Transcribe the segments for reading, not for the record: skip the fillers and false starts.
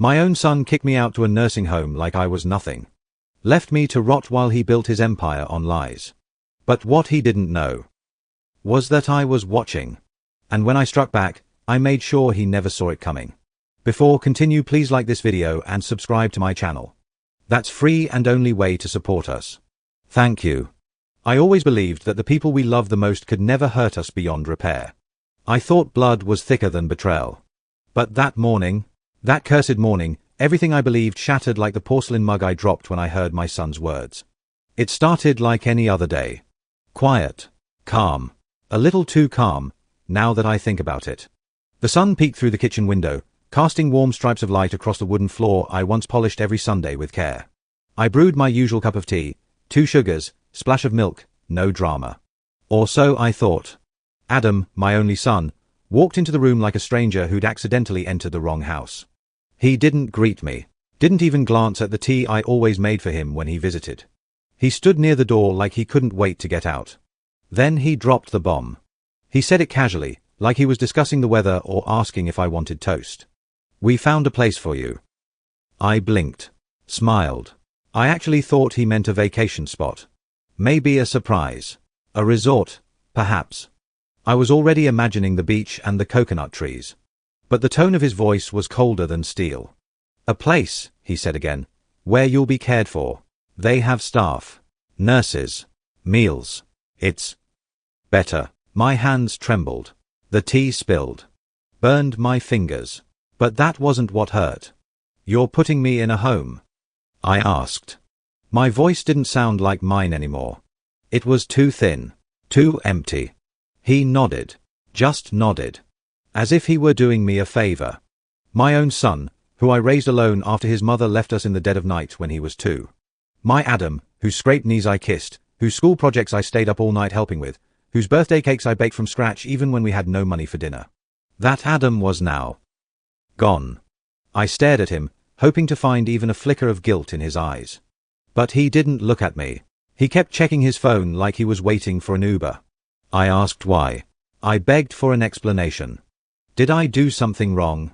My own son kicked me out to a nursing home like I was nothing. Left me to rot while he built his empire on lies. But what he didn't know was that I was watching. And when I struck back, I made sure he never saw it coming. Before continue, please like this video and subscribe to my channel. That's free and only way to support us. Thank you. I always believed that the people we love the most could never hurt us beyond repair. I thought blood was thicker than betrayal. But that morning, that cursed morning, everything I believed shattered like the porcelain mug I dropped when I heard my son's words. It started like any other day. Quiet. Calm. A little too calm, now that I think about it. The sun peeked through the kitchen window, casting warm stripes of light across the wooden floor I once polished every Sunday with care. I brewed my usual cup of tea, 2 sugars, splash of milk, no drama. Or so I thought. Adam, my only son, walked into the room like a stranger who'd accidentally entered the wrong house. He didn't greet me, didn't even glance at the tea I always made for him when he visited. He stood near the door like he couldn't wait to get out. Then he dropped the bomb. He said it casually, like he was discussing the weather or asking if I wanted toast. "We found a place for you." I blinked, smiled. I actually thought he meant a vacation spot. Maybe a surprise. A resort, perhaps. I was already imagining the beach and the coconut trees. But the tone of his voice was colder than steel. "A place," he said again, "where you'll be cared for. They have staff, nurses, meals. It's better." My hands trembled. The tea spilled. Burned my fingers. But that wasn't what hurt. "You're putting me in a home?" I asked. My voice didn't sound like mine anymore. It was too thin, too empty. He nodded. Just nodded. As if he were doing me a favor. My own son, who I raised alone after his mother left us in the dead of night when he was 2. My Adam, whose scraped knees I kissed, whose school projects I stayed up all night helping with, whose birthday cakes I baked from scratch even when we had no money for dinner. That Adam was now gone. I stared at him, hoping to find even a flicker of guilt in his eyes. But he didn't look at me. He kept checking his phone like he was waiting for an Uber. I asked why. I begged for an explanation. Did I do something wrong?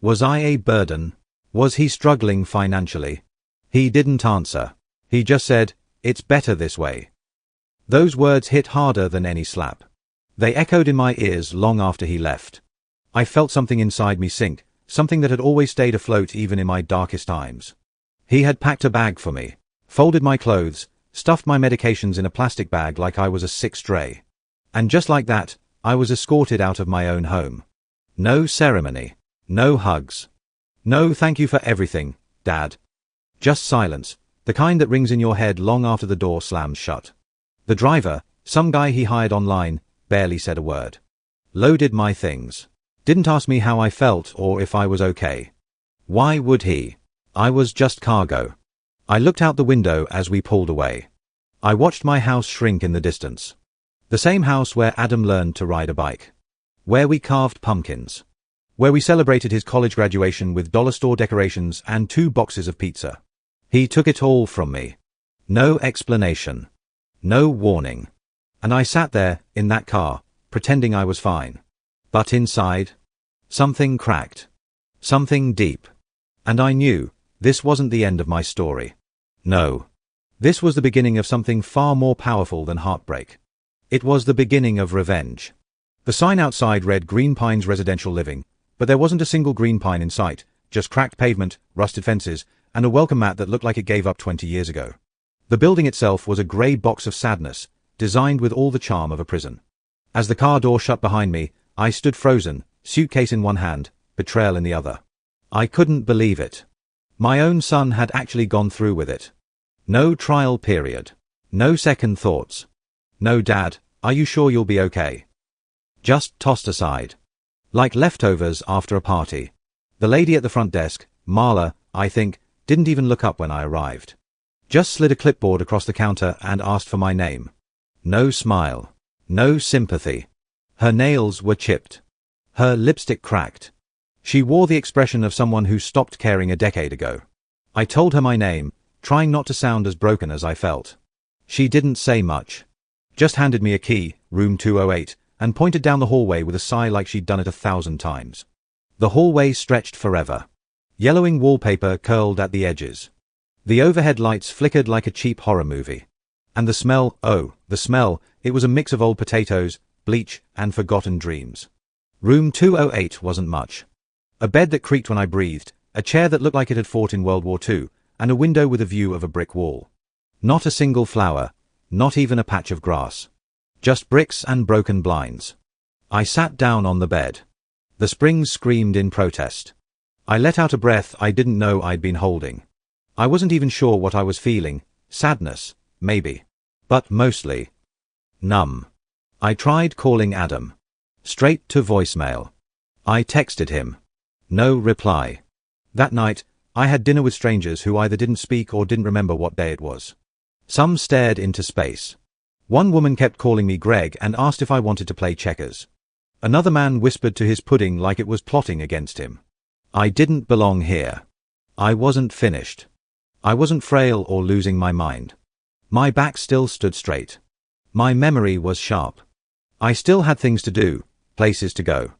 Was I a burden? Was he struggling financially? He didn't answer. He just said, "It's better this way." Those words hit harder than any slap. They echoed in my ears long after he left. I felt something inside me sink, something that had always stayed afloat even in my darkest times. He had packed a bag for me, folded my clothes, stuffed my medications in a plastic bag like I was a sick stray. And just like that, I was escorted out of my own home. No ceremony. No hugs. No thank you for everything, Dad. Just silence, the kind that rings in your head long after the door slams shut. The driver, some guy he hired online, barely said a word. Loaded my things. Didn't ask me how I felt or if I was okay. Why would he? I was just cargo. I looked out the window as we pulled away. I watched my house shrink in the distance. The same house where Adam learned to ride a bike. Where we carved pumpkins. Where we celebrated his college graduation with dollar store decorations and 2 boxes of pizza. He took it all from me. No explanation. No warning. And I sat there, in that car, pretending I was fine. But inside, something cracked. Something deep. And I knew, this wasn't the end of my story. No. This was the beginning of something far more powerful than heartbreak. It was the beginning of revenge. The sign outside read Green Pines Residential Living, but there wasn't a single green pine in sight, just cracked pavement, rusted fences, and a welcome mat that looked like it gave up 20 years ago. The building itself was a grey box of sadness, designed with all the charm of a prison. As the car door shut behind me, I stood frozen, suitcase in one hand, betrayal in the other. I couldn't believe it. My own son had actually gone through with it. No trial period. No second thoughts. No, Dad, are you sure you'll be okay? Just tossed aside. Like leftovers after a party. The lady at the front desk, Marla, I think, didn't even look up when I arrived. Just slid a clipboard across the counter and asked for my name. No smile. No sympathy. Her nails were chipped. Her lipstick cracked. She wore the expression of someone who stopped caring a decade ago. I told her my name, trying not to sound as broken as I felt. She didn't say much. Just handed me a key, room 208, and pointed down the hallway with a sigh like she'd done it 1,000 times. The hallway stretched forever. Yellowing wallpaper curled at the edges. The overhead lights flickered like a cheap horror movie. And the smell, oh, the smell, it was a mix of old potatoes, bleach, and forgotten dreams. Room 208 wasn't much. A bed that creaked when I breathed, a chair that looked like it had fought in World War II, and a window with a view of a brick wall. Not a single flower, not even a patch of grass. Just bricks and broken blinds. I sat down on the bed. The springs screamed in protest. I let out a breath I didn't know I'd been holding. I wasn't even sure what I was feeling. Sadness, maybe. But mostly numb. I tried calling Adam. Straight to voicemail. I texted him. No reply. That night, I had dinner with strangers who either didn't speak or didn't remember what day it was. Some stared into space. One woman kept calling me Greg and asked if I wanted to play checkers. Another man whispered to his pudding like it was plotting against him. I didn't belong here. I wasn't finished. I wasn't frail or losing my mind. My back still stood straight. My memory was sharp. I still had things to do, places to go.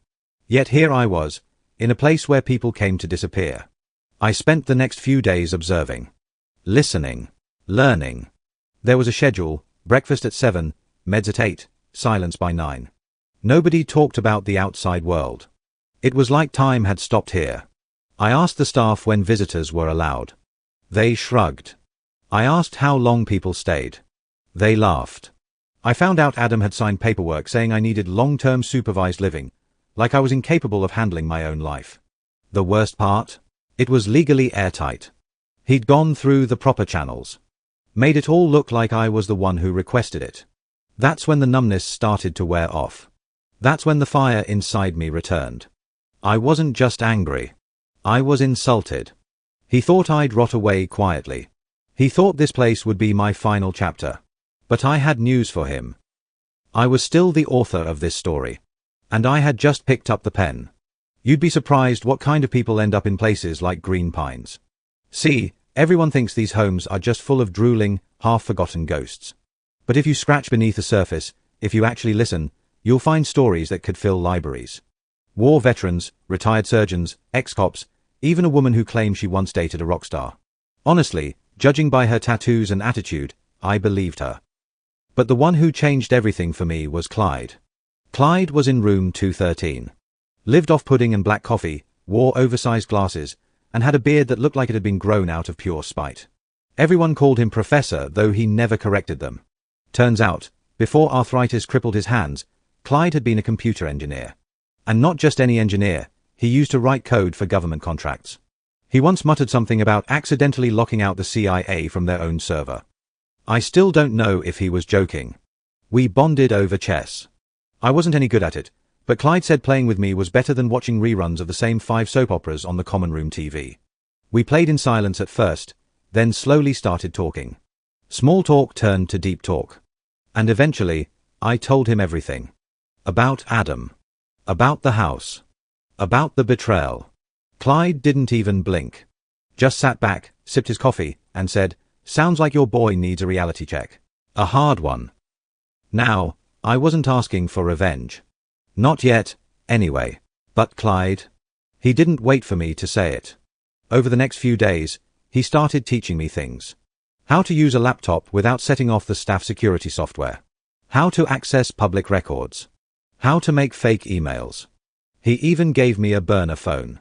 Yet here I was, in a place where people came to disappear. I spent the next few days observing, listening, learning. There was a schedule, breakfast at 7, meds at 8, silence by 9. Nobody talked about the outside world. It was like time had stopped here. I asked the staff when visitors were allowed. They shrugged. I asked how long people stayed. They laughed. I found out Adam had signed paperwork saying I needed long-term supervised living, like I was incapable of handling my own life. The worst part? It was legally airtight. He'd gone through the proper channels. Made it all look like I was the one who requested it. That's when the numbness started to wear off. That's when the fire inside me returned. I wasn't just angry. I was insulted. He thought I'd rot away quietly. He thought this place would be my final chapter. But I had news for him. I was still the author of this story. And I had just picked up the pen. You'd be surprised what kind of people end up in places like Green Pines. See, everyone thinks these homes are just full of drooling, half-forgotten ghosts. But if you scratch beneath the surface, if you actually listen, you'll find stories that could fill libraries. War veterans, retired surgeons, ex-cops, even a woman who claimed she once dated a rock star. Honestly, judging by her tattoos and attitude, I believed her. But the one who changed everything for me was Clyde. Clyde was in room 213. Lived off pudding and black coffee, wore oversized glasses, and had a beard that looked like it had been grown out of pure spite. Everyone called him Professor, though he never corrected them. Turns out, before arthritis crippled his hands, Clyde had been a computer engineer. And not just any engineer, he used to write code for government contracts. He once muttered something about accidentally locking out the CIA from their own server. I still don't know if he was joking. We bonded over chess. I wasn't any good at it, but Clyde said playing with me was better than watching reruns of the same 5 soap operas on the common room TV. We played in silence at first, then slowly started talking. Small talk turned to deep talk. And eventually, I told him everything. About Adam. About the house. About the betrayal. Clyde didn't even blink. Just sat back, sipped his coffee, and said, "Sounds like your boy needs a reality check. A hard one." Now, I wasn't asking for revenge. Not yet, anyway. But Clyde? He didn't wait for me to say it. Over the next few days, he started teaching me things. How to use a laptop without setting off the staff security software. How to access public records. How to make fake emails. He even gave me a burner phone.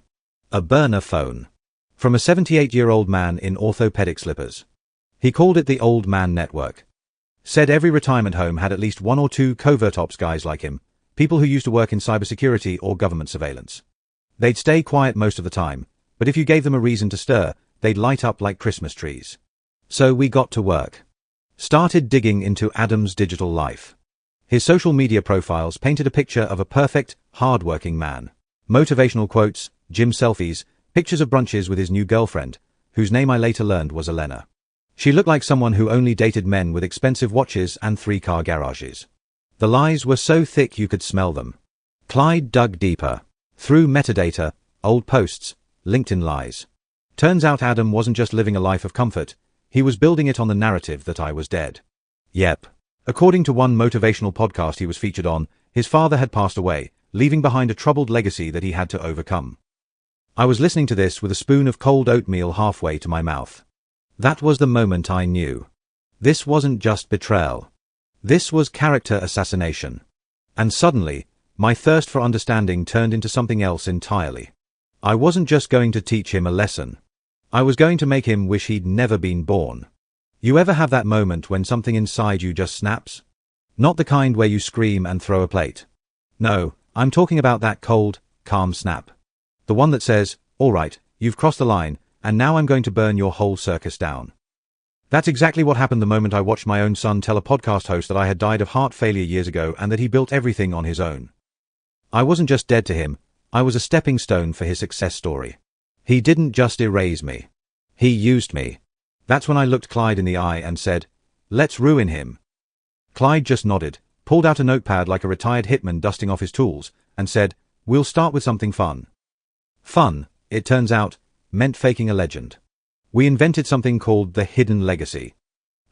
A burner phone. From a 78-year-old man in orthopedic slippers. He called it the Old Man Network. Said every retirement home had at least 1 or 2 covert ops guys like him, people who used to work in cybersecurity or government surveillance. They'd stay quiet most of the time, but if you gave them a reason to stir, they'd light up like Christmas trees. So we got to work. Started digging into Adam's digital life. His social media profiles painted a picture of a perfect, hard-working man. Motivational quotes, gym selfies, pictures of brunches with his new girlfriend, whose name I later learned was Elena. She looked like someone who only dated men with expensive watches and 3-car garages. The lies were so thick you could smell them. Clyde dug deeper. Through metadata, old posts, LinkedIn lies. Turns out Adam wasn't just living a life of comfort, he was building it on the narrative that I was dead. Yep. According to one motivational podcast he was featured on, his father had passed away, leaving behind a troubled legacy that he had to overcome. I was listening to this with a spoon of cold oatmeal halfway to my mouth. That was the moment I knew. This wasn't just betrayal. This was character assassination. And suddenly, my thirst for understanding turned into something else entirely. I wasn't just going to teach him a lesson. I was going to make him wish he'd never been born. You ever have that moment when something inside you just snaps? Not the kind where you scream and throw a plate. No, I'm talking about that cold, calm snap. The one that says, all right, you've crossed the line, and now I'm going to burn your whole circus down. That's exactly what happened the moment I watched my own son tell a podcast host that I had died of heart failure years ago and that he built everything on his own. I wasn't just dead to him, I was a stepping stone for his success story. He didn't just erase me. He used me. That's when I looked Clyde in the eye and said, let's ruin him. Clyde just nodded, pulled out a notepad like a retired hitman dusting off his tools, and said, we'll start with something fun. Fun, it turns out, meant faking a legend. We invented something called the Hidden Legacy.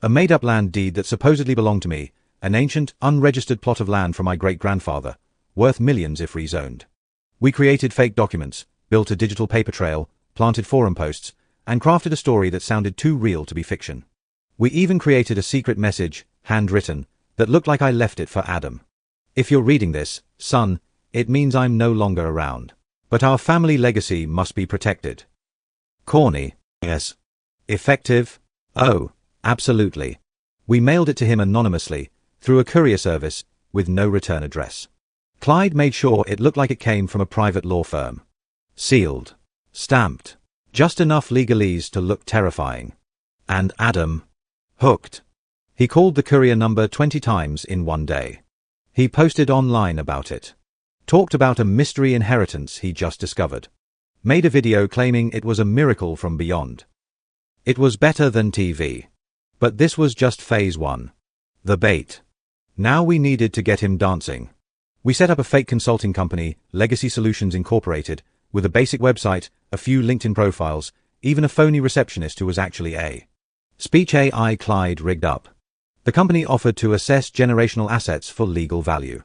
A made-up land deed that supposedly belonged to me, an ancient, unregistered plot of land from my great-grandfather, worth millions if rezoned. We created fake documents, built a digital paper trail, planted forum posts, and crafted a story that sounded too real to be fiction. We even created a secret message, handwritten, that looked like I left it for Adam. If you're reading this, son, it means I'm no longer around. But our family legacy must be protected. Corny. Yes. Effective? Oh, absolutely. We mailed it to him anonymously, through a courier service, with no return address. Clyde made sure it looked like it came from a private law firm. Sealed. Stamped. Just enough legalese to look terrifying. And Adam. Hooked. He called the courier number 20 times in one day. He posted online about it. Talked about a mystery inheritance he just discovered. Made a video claiming it was a miracle from beyond. It was better than TV. But this was just phase 1. The bait. Now we needed to get him dancing. We set up a fake consulting company, Legacy Solutions Incorporated, with a basic website, a few LinkedIn profiles, even a phony receptionist who was actually a speech AI Clyde rigged up. The company offered to assess generational assets for legal value.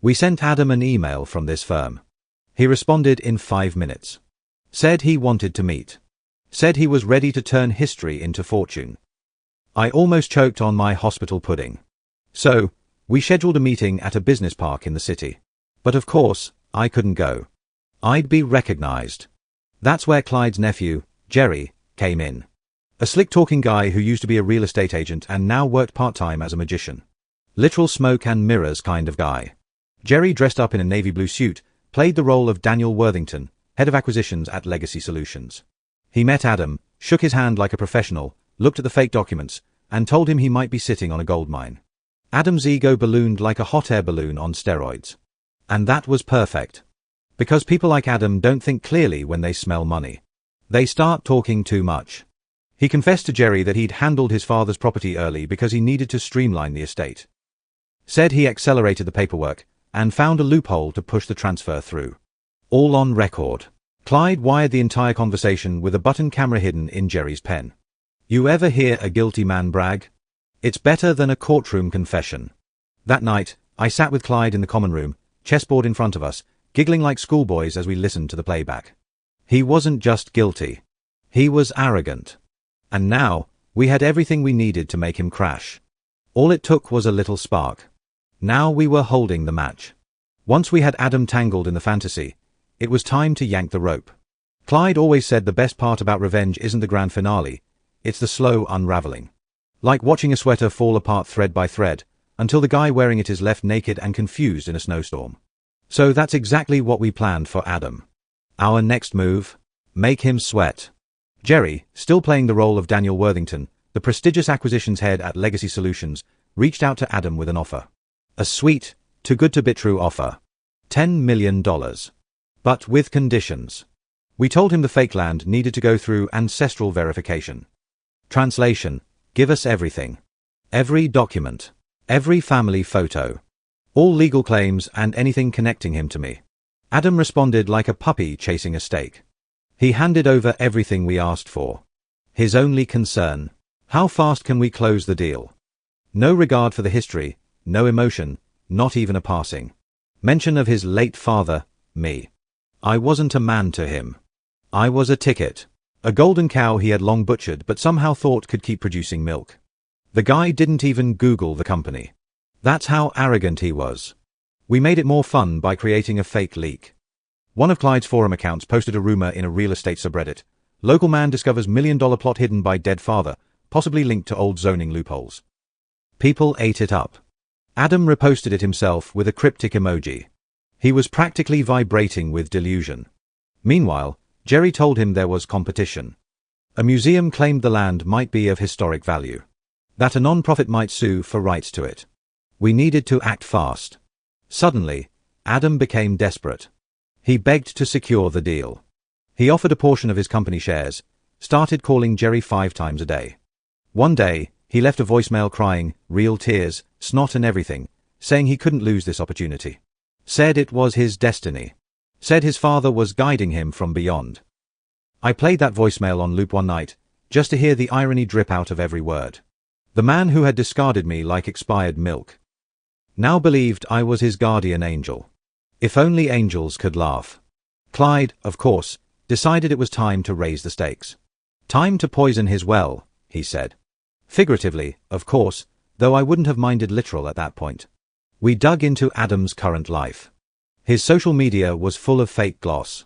We sent Adam an email from this firm. He responded in 5 minutes. Said he wanted to meet. Said he was ready to turn history into fortune. I almost choked on my hospital pudding. So, we scheduled a meeting at a business park in the city. But of course, I couldn't go. I'd be recognized. That's where Clyde's nephew, Jerry, came in. A slick-talking guy who used to be a real estate agent and now worked part-time as a magician. Literal smoke and mirrors kind of guy. Jerry, dressed up in a navy blue suit, played the role of Daniel Worthington, head of acquisitions at Legacy Solutions. He met Adam, shook his hand like a professional, looked at the fake documents, and told him he might be sitting on a gold mine. Adam's ego ballooned like a hot air balloon on steroids. And that was perfect. Because people like Adam don't think clearly when they smell money. They start talking too much. He confessed to Jerry that he'd handled his father's property early because he needed to streamline the estate. Said he accelerated the paperwork and found a loophole to push the transfer through. All on record. Clyde wired the entire conversation with a button camera hidden in Jerry's pen. You ever hear a guilty man brag? It's better than a courtroom confession. That night, I sat with Clyde in the common room, chessboard in front of us, giggling like schoolboys as we listened to the playback. He wasn't just guilty. He was arrogant. And now, we had everything we needed to make him crash. All it took was a little spark. Now we were holding the match. Once we had Adam tangled in the fantasy, it was time to yank the rope. Clyde always said the best part about revenge isn't the grand finale, it's the slow unraveling. Like watching a sweater fall apart thread by thread, until the guy wearing it is left naked and confused in a snowstorm. So that's exactly what we planned for Adam. Our next move? Make him sweat. Jerry, still playing the role of Daniel Worthington, the prestigious acquisitions head at Legacy Solutions, reached out to Adam with an offer. A sweet, too good to be true offer. $10 million. But with conditions. We told him the fake land needed to go through ancestral verification. Translation: give us everything. Every document. Every family photo. All legal claims and anything connecting him to me. Adam responded like a puppy chasing a steak. He handed over everything we asked for. His only concern: how fast can we close the deal? No regard for the history, no emotion, not even a passing mention of his late father, me. I wasn't a man to him. I was a ticket. A golden cow he had long butchered but somehow thought could keep producing milk. The guy didn't even Google the company. That's how arrogant he was. We made it more fun by creating a fake leak. One of Clyde's forum accounts posted a rumor in a real estate subreddit. Local man discovers $1 million plot hidden by dead father, possibly linked to old zoning loopholes. People ate it up. Adam reposted it himself with a cryptic emoji. He was practically vibrating with delusion. Meanwhile, Jerry told him there was competition. A museum claimed the land might be of historic value. That a non-profit might sue for rights to it. We needed to act fast. Suddenly, Adam became desperate. He begged to secure the deal. He offered a portion of his company shares, started calling Jerry 5 times a day. One day, he left a voicemail crying, real tears, snot and everything, saying he couldn't lose this opportunity. Said it was his destiny. Said his father was guiding him from beyond. I played that voicemail on loop one night, just to hear the irony drip out of every word. The man who had discarded me like expired milk now believed I was his guardian angel. If only angels could laugh. Clyde, of course, decided it was time to raise the stakes. Time to poison his well, he said. Figuratively, of course, though I wouldn't have minded literal at that point. We dug into Adam's current life. His social media was full of fake gloss.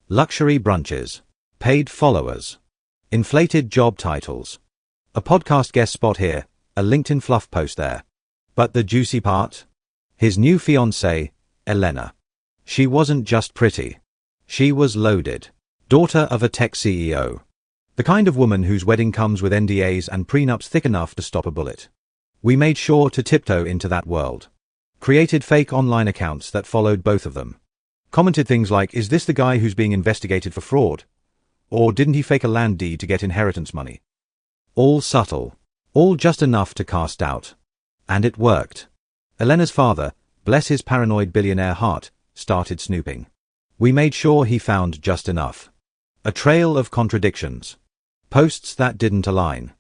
Luxury brunches. Paid followers. Inflated job titles. A podcast guest spot here, a LinkedIn fluff post there. But the juicy part? His new fiancée, Elena. She wasn't just pretty. She was loaded. Daughter of a tech CEO. The kind of woman whose wedding comes with NDAs and prenups thick enough to stop a bullet. We made sure to tiptoe into that world. Created fake online accounts that followed both of them. Commented things like, is this the guy who's being investigated for fraud? Or didn't he fake a land deed to get inheritance money? All subtle. All just enough to cast doubt. And it worked. Elena's father, bless his paranoid billionaire heart, started snooping. We made sure he found just enough. A trail of contradictions. Posts that didn't align.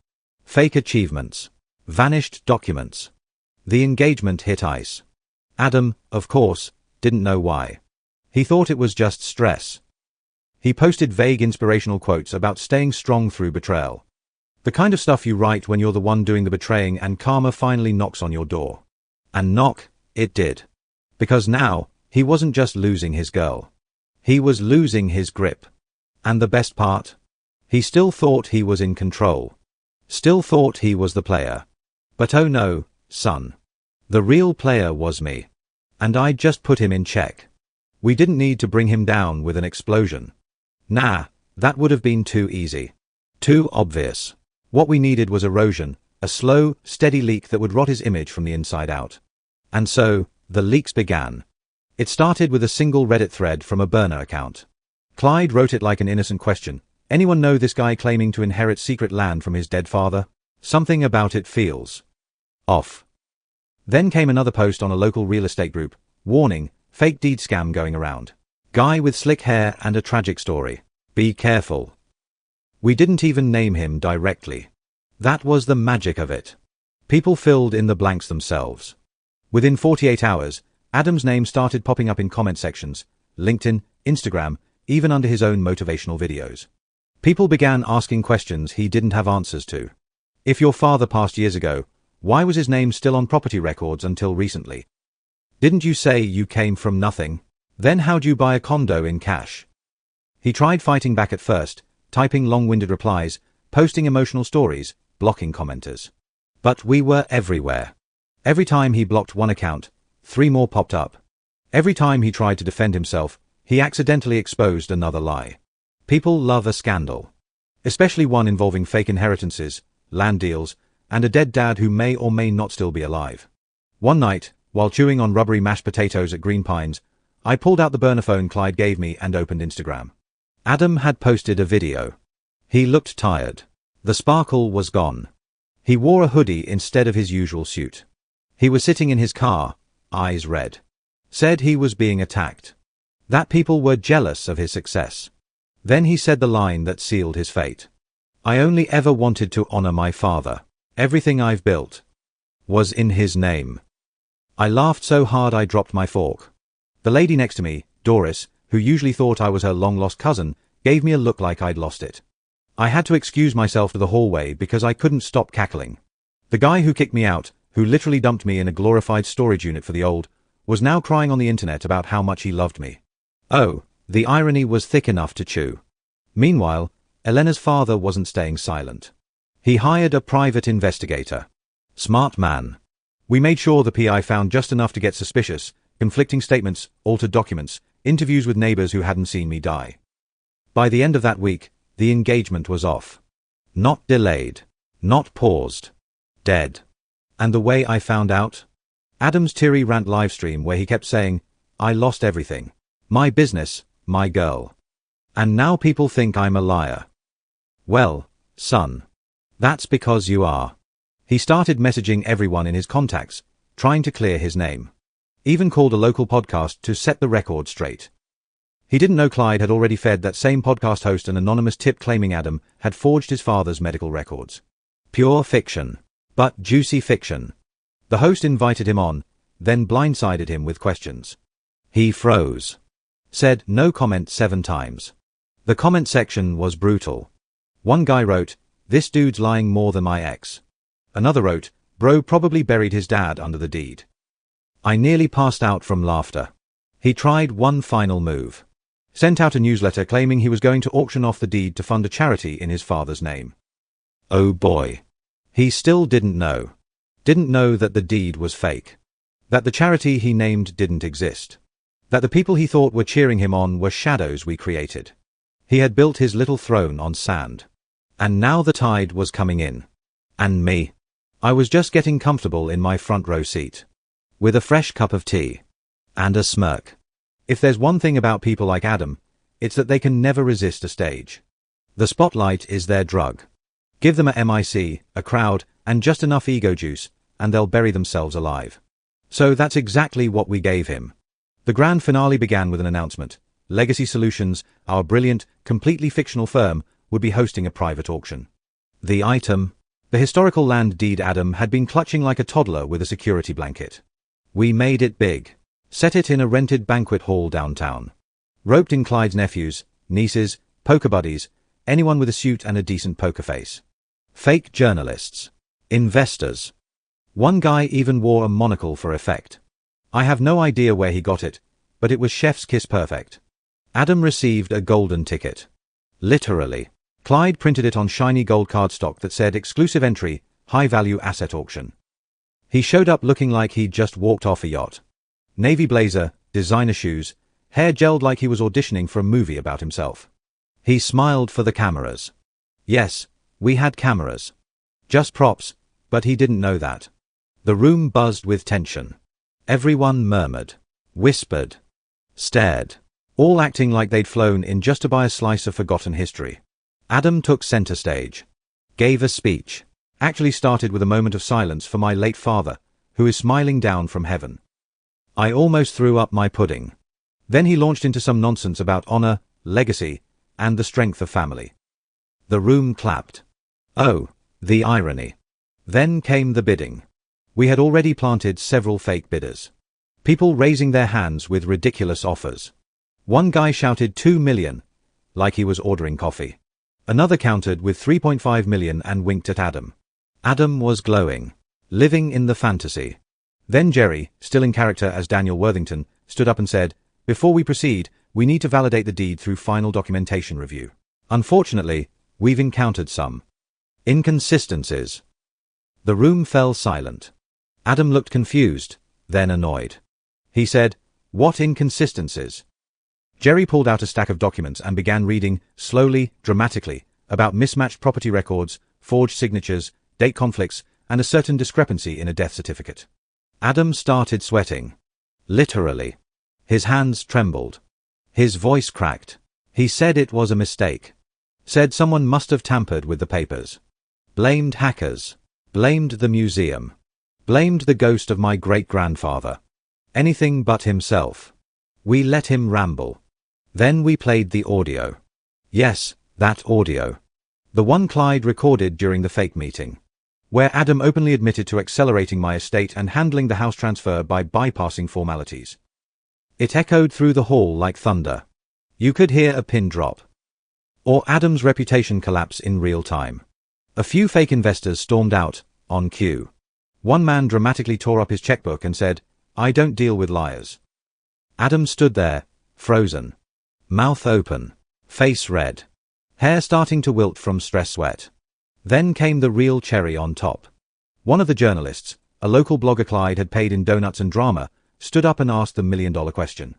Fake achievements. Vanished documents. The engagement hit ice. Adam, of course, didn't know why. He thought it was just stress. He posted vague inspirational quotes about staying strong through betrayal. The kind of stuff you write when you're the one doing the betraying and karma finally knocks on your door. And knock, it did. Because now, he wasn't just losing his girl. He was losing his grip. And the best part? He still thought he was in control. Still thought he was the player. But oh no, son. The real player was me. And I just put him in check. We didn't need to bring him down with an explosion. Nah, that would have been too easy. Too obvious. What we needed was erosion, a slow, steady leak that would rot his image from the inside out. And so, the leaks began. It started with a single Reddit thread from a burner account. Clyde wrote it like an innocent question. Anyone know this guy claiming to inherit secret land from his dead father? Something about it feels off. Then came another post on a local real estate group. Warning, fake deed scam going around. Guy with slick hair and a tragic story. Be careful. We didn't even name him directly. That was the magic of it. People filled in the blanks themselves. Within 48 hours, Adam's name started popping up in comment sections, LinkedIn, Instagram, even under his own motivational videos. People began asking questions he didn't have answers to. If your father passed years ago, why was his name still on property records until recently? Didn't you say you came from nothing? Then how'd you buy a condo in cash? He tried fighting back at first, typing long-winded replies, posting emotional stories, blocking commenters. But we were everywhere. Every time he blocked one account, 3 more popped up. Every time he tried to defend himself, he accidentally exposed another lie. People love a scandal. Especially one involving fake inheritances, land deals, and a dead dad who may or may not still be alive. One night, while chewing on rubbery mashed potatoes at Green Pines, I pulled out the burner phone Clyde gave me and opened Instagram. Adam had posted a video. He looked tired. The sparkle was gone. He wore a hoodie instead of his usual suit. He was sitting in his car, eyes red. Said he was being attacked. That people were jealous of his success. Then he said the line that sealed his fate. I only ever wanted to honor my father. Everything I've built was in his name. I laughed so hard I dropped my fork. The lady next to me, Doris, who usually thought I was her long-lost cousin, gave me a look like I'd lost it. I had to excuse myself to the hallway because I couldn't stop cackling. The guy who kicked me out, who literally dumped me in a glorified storage unit for the old, was now crying on the internet about how much he loved me. Oh, the irony was thick enough to chew. Meanwhile, Elena's father wasn't staying silent. He hired a private investigator. Smart man. We made sure the PI found just enough to get suspicious, conflicting statements, altered documents, interviews with neighbors who hadn't seen me die. By the end of that week, the engagement was off. Not delayed. Not paused. Dead. And the way I found out? Adam's teary rant livestream where he kept saying, "I lost everything. My business, my girl. And now people think I'm a liar." Well, son. That's because you are. He started messaging everyone in his contacts, trying to clear his name. Even called a local podcast to set the record straight. He didn't know Clyde had already fed that same podcast host an anonymous tip claiming Adam had forged his father's medical records. Pure fiction. But juicy fiction. The host invited him on, then blindsided him with questions. He froze. Said no comment 7 times. The comment section was brutal. One guy wrote, "This dude's lying more than my ex." Another wrote, "Bro probably buried his dad under the deed." I nearly passed out from laughter. He tried one final move. Sent out a newsletter claiming he was going to auction off the deed to fund a charity in his father's name. Oh boy. He still didn't know. Didn't know that the deed was fake. That the charity he named didn't exist. That the people he thought were cheering him on were shadows we created. He had built his little throne on sand. And now the tide was coming in. And me. I was just getting comfortable in my front row seat. With a fresh cup of tea. And a smirk. If there's one thing about people like Adam, it's that they can never resist a stage. The spotlight is their drug. Give them a MIC, a crowd, and just enough ego juice, and they'll bury themselves alive. So that's exactly what we gave him. The grand finale began with an announcement. Legacy Solutions, our brilliant, completely fictional firm, would be hosting a private auction. The item? The historical land deed Adam had been clutching like a toddler with a security blanket. We made it big. Set it in a rented banquet hall downtown. Roped in Clyde's nephews, nieces, poker buddies, anyone with a suit and a decent poker face. Fake journalists. Investors. One guy even wore a monocle for effect. I have no idea where he got it, but it was chef's kiss perfect. Adam received a golden ticket. Literally. Clyde printed it on shiny gold cardstock that said exclusive entry, high-value asset auction. He showed up looking like he'd just walked off a yacht. Navy blazer, designer shoes, hair gelled like he was auditioning for a movie about himself. He smiled for the cameras. Yes, we had cameras. Just props, but he didn't know that. The room buzzed with tension. Everyone murmured, whispered, stared, all acting like they'd flown in just to buy a slice of forgotten history. Adam took center stage. Gave a speech. Actually started with a moment of silence for my late father, who is smiling down from heaven. I almost threw up my pudding. Then he launched into some nonsense about honor, legacy, and the strength of family. The room clapped. Oh, the irony. Then came the bidding. We had already planted several fake bidders. People raising their hands with ridiculous offers. One guy shouted 2 million, like he was ordering coffee. Another countered with 3.5 million and winked at Adam. Adam was glowing. Living in the fantasy. Then Jerry, still in character as Daniel Worthington, stood up and said, "Before we proceed, we need to validate the deed through final documentation review. Unfortunately, we've encountered some inconsistencies." The room fell silent. Adam looked confused, then annoyed. He said, "What inconsistencies?" Jerry pulled out a stack of documents and began reading, slowly, dramatically, about mismatched property records, forged signatures, date conflicts, and a certain discrepancy in a death certificate. Adam started sweating. Literally. His hands trembled. His voice cracked. He said it was a mistake. Said someone must have tampered with the papers. Blamed hackers. Blamed the museum. Blamed the ghost of my great-grandfather. Anything but himself. We let him ramble. Then we played the audio. Yes, that audio. The one Clyde recorded during the fake meeting. Where Adam openly admitted to accelerating my estate and handling the house transfer by bypassing formalities. It echoed through the hall like thunder. You could hear a pin drop. Or Adam's reputation collapse in real time. A few fake investors stormed out, on cue. One man dramatically tore up his checkbook and said, "I don't deal with liars." Adam stood there, frozen. Mouth open. Face red. Hair starting to wilt from stress sweat. Then came the real cherry on top. One of the journalists, a local blogger Clyde had paid in donuts and drama, stood up and asked the million-dollar question.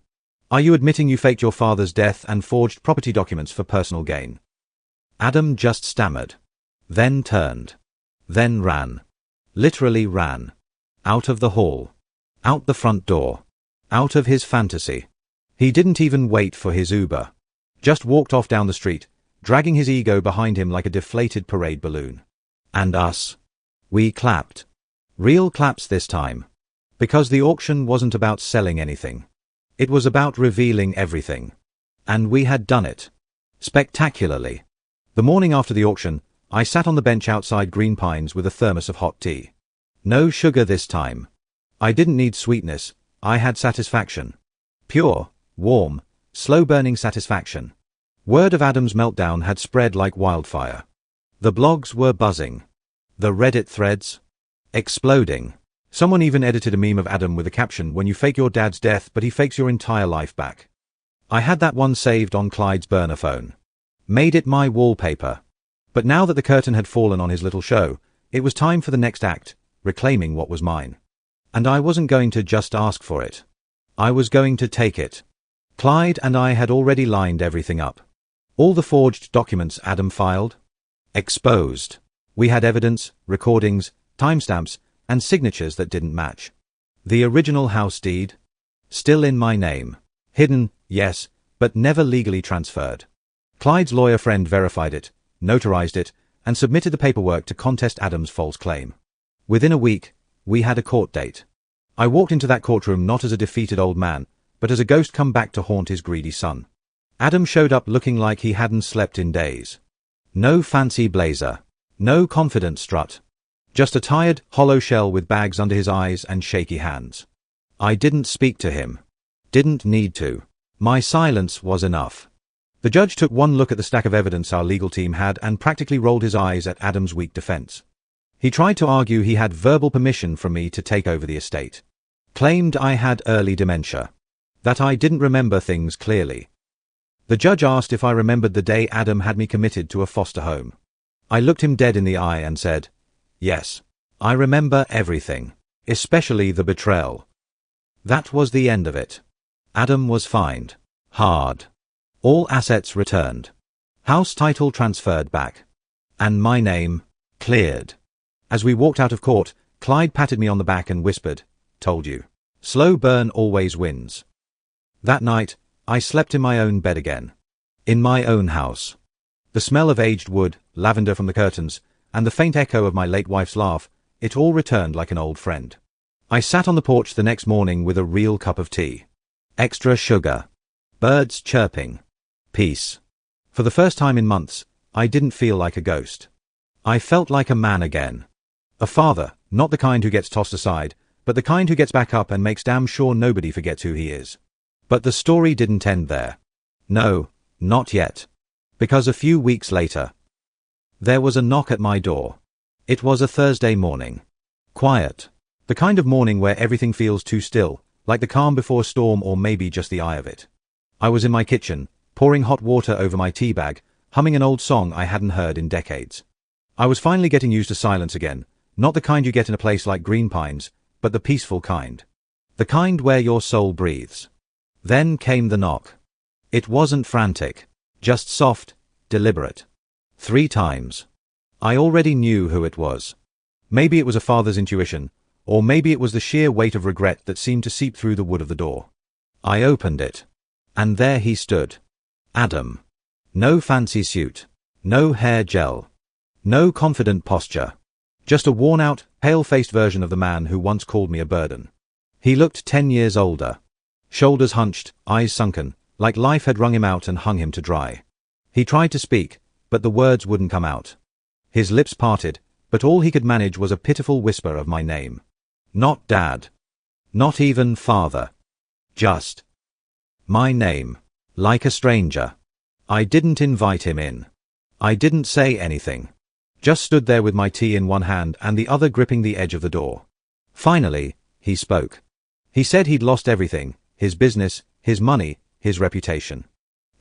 "Are you admitting you faked your father's death and forged property documents for personal gain?" Adam just stammered. Then turned. Then ran. Literally ran. Out of the hall. Out the front door. Out of his fantasy. He didn't even wait for his Uber. Just walked off down the street, dragging his ego behind him like a deflated parade balloon. And us. We clapped. Real claps this time. Because the auction wasn't about selling anything. It was about revealing everything. And we had done it. Spectacularly. The morning after the auction, I sat on the bench outside Green Pines with a thermos of hot tea. No sugar this time. I didn't need sweetness, I had satisfaction. Pure, warm, slow-burning satisfaction. Word of Adam's meltdown had spread like wildfire. The blogs were buzzing. The Reddit threads? Exploding. Someone even edited a meme of Adam with a caption, "When you fake your dad's death but he fakes your entire life back." I had that one saved on Clyde's burner phone. Made it my wallpaper. But now that the curtain had fallen on his little show, it was time for the next act, reclaiming what was mine. And I wasn't going to just ask for it. I was going to take it. Clyde and I had already lined everything up. All the forged documents Adam filed. Exposed. We had evidence, recordings, timestamps, and signatures that didn't match. The original house deed? Still in my name. Hidden, yes, but never legally transferred. Clyde's lawyer friend verified it, notarized it, and submitted the paperwork to contest Adam's false claim. Within a week, we had a court date. I walked into that courtroom not as a defeated old man, but as a ghost come back to haunt his greedy son. Adam showed up looking like he hadn't slept in days. No fancy blazer. No confident strut. Just a tired, hollow shell with bags under his eyes and shaky hands. I didn't speak to him. Didn't need to. My silence was enough. The judge took one look at the stack of evidence our legal team had and practically rolled his eyes at Adam's weak defense. He tried to argue he had verbal permission from me to take over the estate. Claimed I had early dementia. That I didn't remember things clearly. The judge asked if I remembered the day Adam had me committed to a foster home. I looked him dead in the eye and said, "Yes. I remember everything. Especially the betrayal." That was the end of it. Adam was fined. Hard. All assets returned. House title transferred back. And my name, cleared. As we walked out of court, Clyde patted me on the back and whispered, "Told you. Slow burn always wins." That night, I slept in my own bed again. In my own house. The smell of aged wood, lavender from the curtains, and the faint echo of my late wife's laugh, it all returned like an old friend. I sat on the porch the next morning with a real cup of tea. Extra sugar. Birds chirping. Peace. For the first time in months, I didn't feel like a ghost. I felt like a man again. A father, not the kind who gets tossed aside, but the kind who gets back up and makes damn sure nobody forgets who he is. But the story didn't end there. No, not yet. Because a few weeks later, there was a knock at my door. It was a Thursday morning. Quiet. The kind of morning where everything feels too still, like the calm before a storm or maybe just the eye of it. I was in my kitchen, pouring hot water over my tea bag, humming an old song I hadn't heard in decades. I was finally getting used to silence again, not the kind you get in a place like Green Pines, but the peaceful kind. The kind where your soul breathes. Then came the knock. It wasn't frantic. Just soft, deliberate. 3 times. I already knew who it was. Maybe it was a father's intuition, or maybe it was the sheer weight of regret that seemed to seep through the wood of the door. I opened it. And there he stood. Adam. No fancy suit. No hair gel. No confident posture. Just a worn-out, pale-faced version of the man who once called me a burden. He looked 10 years older. Shoulders hunched, eyes sunken, like life had wrung him out and hung him to dry. He tried to speak, but the words wouldn't come out. His lips parted, but all he could manage was a pitiful whisper of my name. Not Dad. Not even Father. Just my name. Like a stranger. I didn't invite him in. I didn't say anything. Just stood there with my tea in one hand and the other gripping the edge of the door. Finally, he spoke. He said he'd lost everything, his business, his money, his reputation.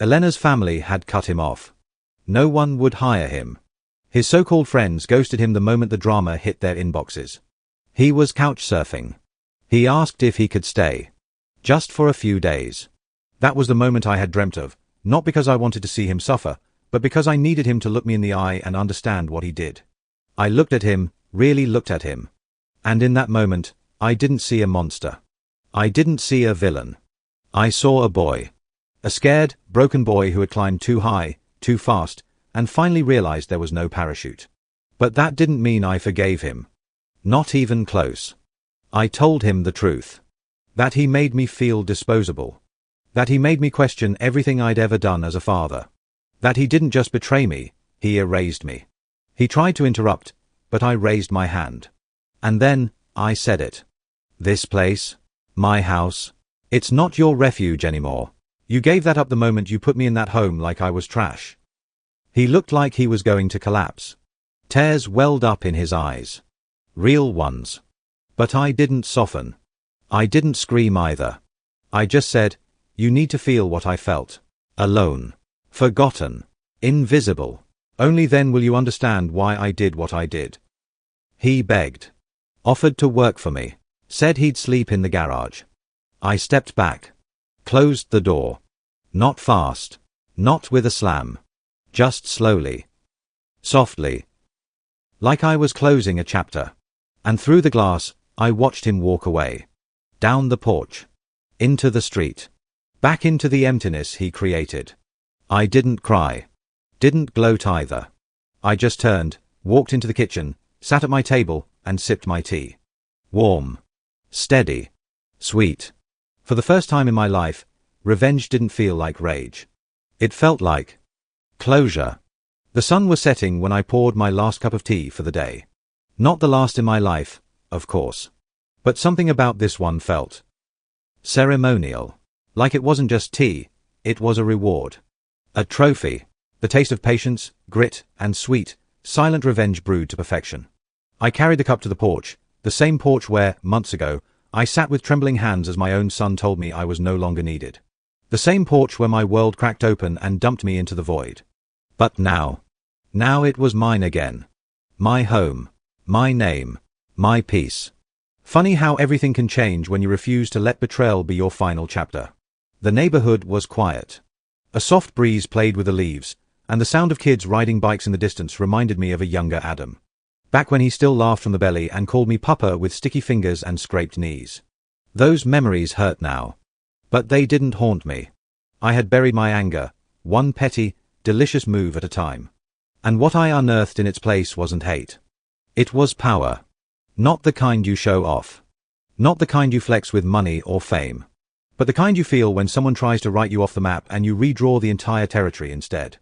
Elena's family had cut him off. No one would hire him. His so-called friends ghosted him the moment the drama hit their inboxes. He was couch surfing. He asked if he could stay. Just for a few days. That was the moment I had dreamt of, not because I wanted to see him suffer, but because I needed him to look me in the eye and understand what he did. I looked at him, really looked at him. And in that moment, I didn't see a monster. I didn't see a villain. I saw a boy. A scared, broken boy who had climbed too high, too fast, and finally realized there was no parachute. But that didn't mean I forgave him. Not even close. I told him the truth. That he made me feel disposable. That he made me question everything I'd ever done as a father. That he didn't just betray me, he erased me. He tried to interrupt, but I raised my hand. And then, I said it. This place, my house, it's not your refuge anymore. You gave that up the moment you put me in that home like I was trash. He looked like he was going to collapse. Tears welled up in his eyes. Real ones. But I didn't soften. I didn't scream either. I just said, you need to feel what I felt. Alone. Forgotten. Invisible. Only then will you understand why I did what I did. He begged. Offered to work for me. Said he'd sleep in the garage. I stepped back. Closed the door. Not fast. Not with a slam. Just slowly. Softly. Like I was closing a chapter. And through the glass, I watched him walk away. Down the porch. Into the street. Back into the emptiness he created. I didn't cry. Didn't gloat either. I just turned, walked into the kitchen, sat at my table, and sipped my tea. Warm. Steady. Sweet. For the first time in my life, revenge didn't feel like rage. It felt like closure. The sun was setting when I poured my last cup of tea for the day. Not the last in my life, of course. But something about this one felt ceremonial. Like it wasn't just tea, it was a reward. A trophy. The taste of patience, grit, and sweet, silent revenge brewed to perfection. I carried the cup to the porch, the same porch where, months ago, I sat with trembling hands as my own son told me I was no longer needed. The same porch where my world cracked open and dumped me into the void. But now it was mine again. My home. My name. My peace. Funny how everything can change when you refuse to let betrayal be your final chapter. The neighborhood was quiet. A soft breeze played with the leaves, and the sound of kids riding bikes in the distance reminded me of a younger Adam. Back when he still laughed from the belly and called me Papa with sticky fingers and scraped knees. Those memories hurt now. But they didn't haunt me. I had buried my anger, one petty, delicious move at a time. And what I unearthed in its place wasn't hate. It was power. Not the kind you show off. Not the kind you flex with money or fame. But the kind you feel when someone tries to write you off the map and you redraw the entire territory instead.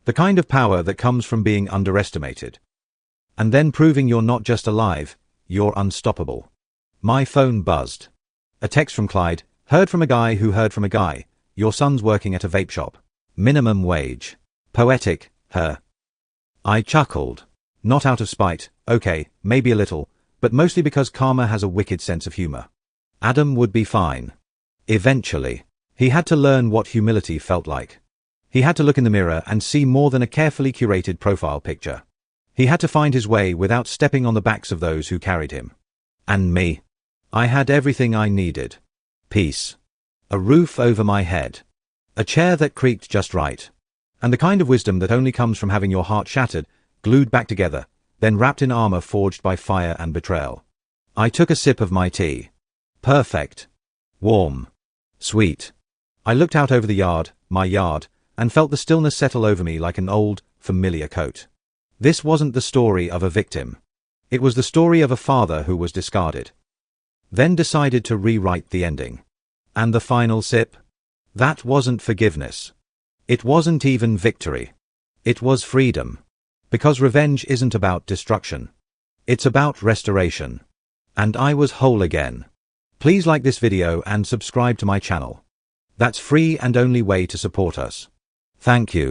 The kind of power that comes from being underestimated. And then proving you're not just alive, you're unstoppable. My phone buzzed. A text from Clyde, heard from a guy who heard from a guy. Your son's working at a vape shop. Minimum wage. Poetic, huh? I chuckled. Not out of spite, okay, maybe a little, but mostly because karma has a wicked sense of humor. Adam would be fine. Eventually. He had to learn what humility felt like. He had to look in the mirror and see more than a carefully curated profile picture. He had to find his way without stepping on the backs of those who carried him. And me. I had everything I needed. Peace. A roof over my head. A chair that creaked just right. And the kind of wisdom that only comes from having your heart shattered, glued back together, then wrapped in armor forged by fire and betrayal. I took a sip of my tea. Perfect. Warm. Sweet. I looked out over the yard, my yard, and felt the stillness settle over me like an old, familiar coat. This wasn't the story of a victim. It was the story of a father who was discarded. Then decided to rewrite the ending. And the final sip? That wasn't forgiveness. It wasn't even victory. It was freedom. Because revenge isn't about destruction. It's about restoration. And I was whole again. Please like this video and subscribe to my channel. That's free and only way to support us. Thank you.